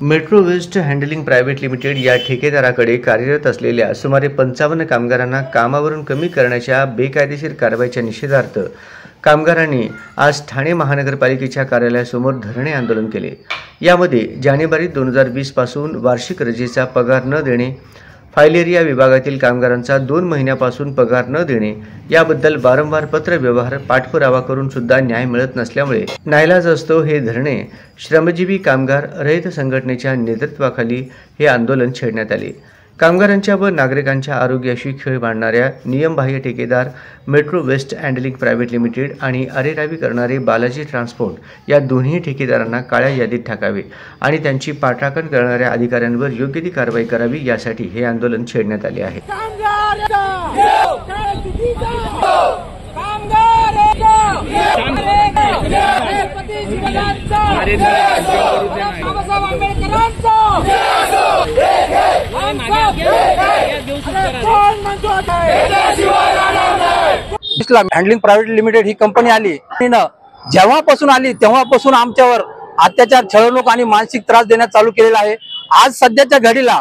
Metro waste handling private limited या ठेकेदाराकडे कार्यरत असलेल्या सुमारे 55 कामगारांना कामावरून कमी करण्याच्या बेकायदेशीर कारवाईच्या निषेधार्थ कामगारांनी आज ठाणे महानगरपालिकेच्या कार्यालयासमोर धरणे आंदोलन केले। यामध्ये जानेवारी 2020 पासून वार्षिक रजेचा पगार न देणे, फायलेरिया विभागातील कामगारांचा 2 महिन्यापासून पगार न देणे याबद्दल वारंवार पत्र व्यवहार पाठपुरावा करून सुद्धा न्याय मिळत नसल्यामुळे नाईलाज असतो हे धरणे श्रमजीवी कामगार रहित संघटनेच्या नेतृत्वाखाली हे आंदोलन छेडण्यात आले। कामगारांच्या व नागरिकांच्या आरोग्याशी खेळ मांडणाऱ्या नियमबाह्य ठेकेदार metro waste handling private limited आणि अरेरावी करणारे बालाजी ट्रान्सपोर्ट या दोन्ही ठेकेदारांना काळ्या यादीत टाकावे आणि त्यांची पाठराखण करणाऱ्या अधिकाऱ्यांवर योग्य ती कारवाई करावी यासाठी हे आंदोलन छेडण्यात आले आहे। हँडलिंग प्रायव्हेट लिमिटेड ही कंपनी आली, जेव्हापासून आली तेव्हापासून आमच्यावर अत्याचार, छळवणूक आणि मानसिक त्रास देण्यात चालू केलेला आहे। आज सध्याच्या घडीला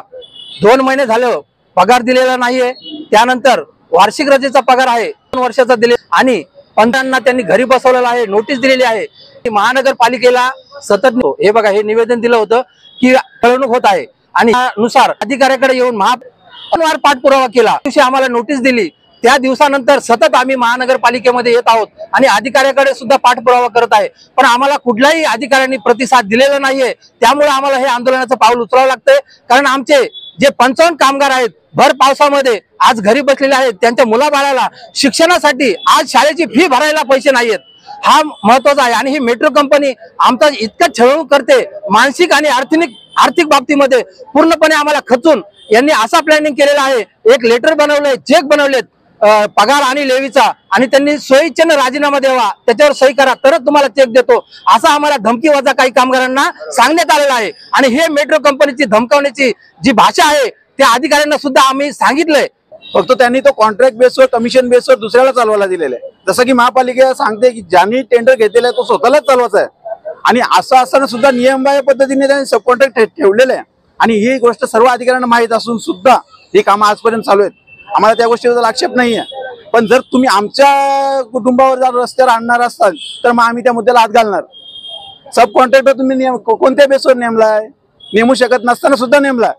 2 महिने झालं पगार दिलेला नाहीये। त्यानंतर वार्षिक रजेचा पगार आहे 2 वर्षाचा दिले आणि 15 त्यांनी घरी बसवलेला आहे, नोटीस दिलेली आहे। महानगरपालिकेला सतत हे बघा हे निवेदन दिलं होतं की छळवणूक होत आहे आणि त्यानुसार अधिकाऱ्याकडे येऊन वारंवार पाठपुरावा केला। दिवशी आम्हाला नोटीस दिली, त्या दिवसानंतर सतत आम्ही महानगरपालिकेमध्ये येत आहोत आणि अधिकाऱ्याकडे सुद्धा पाठपुरावा करत आहे, पण आम्हाला कुठल्याही अधिकाऱ्यांनी प्रतिसाद दिलेला नाहीये। त्यामुळे आम्हाला हे आंदोलनाचं पाऊल उचलावं लागतंय, कारण आमचे जे 55 कामगार आहेत भर पावसामध्ये आज घरी बसलेले आहेत, त्यांच्या मुलाबाळाला शिक्षणासाठी आज शाळेची फी भरायला पैसे नाहीयेत। हा महत्वाचा आहे आणि ही मेट्रो कंपनी आमचा इतका छळवणूक करते, मानसिक आणि आर्थिक बाबतीमध्ये पूर्णपणे आम्हाला खचून यांनी असा प्लॅनिंग केलेला आहे। एक लेटर बनवलंय, चेक बनवलेत पगार आणि लेवीचा, आणि त्यांनी स्वइच्छेने राजीनामा द्यावा, त्याच्यावर सही करा तरच तुम्हाला चेक देतो असा आम्हाला धमकी वजा काही कामगारांना सांगण्यात आलेला आहे। आणि हे मेट्रो कंपनीची धमकावण्याची जी भाषा आहे त्या अधिकाऱ्यांना सुद्धा आम्ही सांगितलंय। फक्त त्यांनी तो कॉन्ट्रॅक्ट बेसवर, कमिशन बेसवर दुसऱ्याला चालवायला दिलेला आहे। जसं की महापालिका सांगते की ज्यांनी टेंडर घेतलेला आहे तो स्वतःलाच चालवायचा आहे, आणि असं असताना सुद्धा नियमबाह्य पद्धतीने त्यांनी सब कॉन्ट्रॅक्ट ठेवलेलं आहे। आणि ही गोष्ट सर्व अधिकाऱ्यांना माहीत असून सुद्धा ही कामं आजपर्यंत चालू आहेत। आम्हाला त्या गोष्टीबद्दल आक्षेप नाही आहे, पण जर तुम्ही आमच्या कुटुंबावर जर रस्त्यावर आणणार असाल तर मग आम्ही त्या मुद्द्याला हात घालणार। सब कॉन्ट्रॅक्टर तुम्ही कोणत्या बेसवर नेमलाय? नेमू शकत नसताना सुद्धा नेमलाय।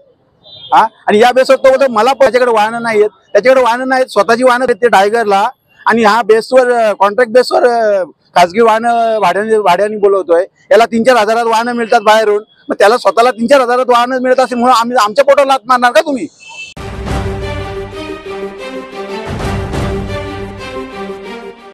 आणि या बेसवर तो बोलतो मला त्याच्याकडे वाहनं नाही आहेत, त्याच्याकडे वाहनं नाहीत, स्वतःची वाहनं आहेत ते टायगरला, आणि हा बेसवर कॉन्ट्रॅक्ट बेसवर खासगी वाहनं भाड्याने बोलवतोय। याला 3-4 हजारात वाहनं मिळतात बाहेरून, मग त्याला स्वतःला 3-4 हजारात वाहनं मिळत असेल म्हणून आम्ही आमच्या पोटाला हात मारणार का तुम्ही?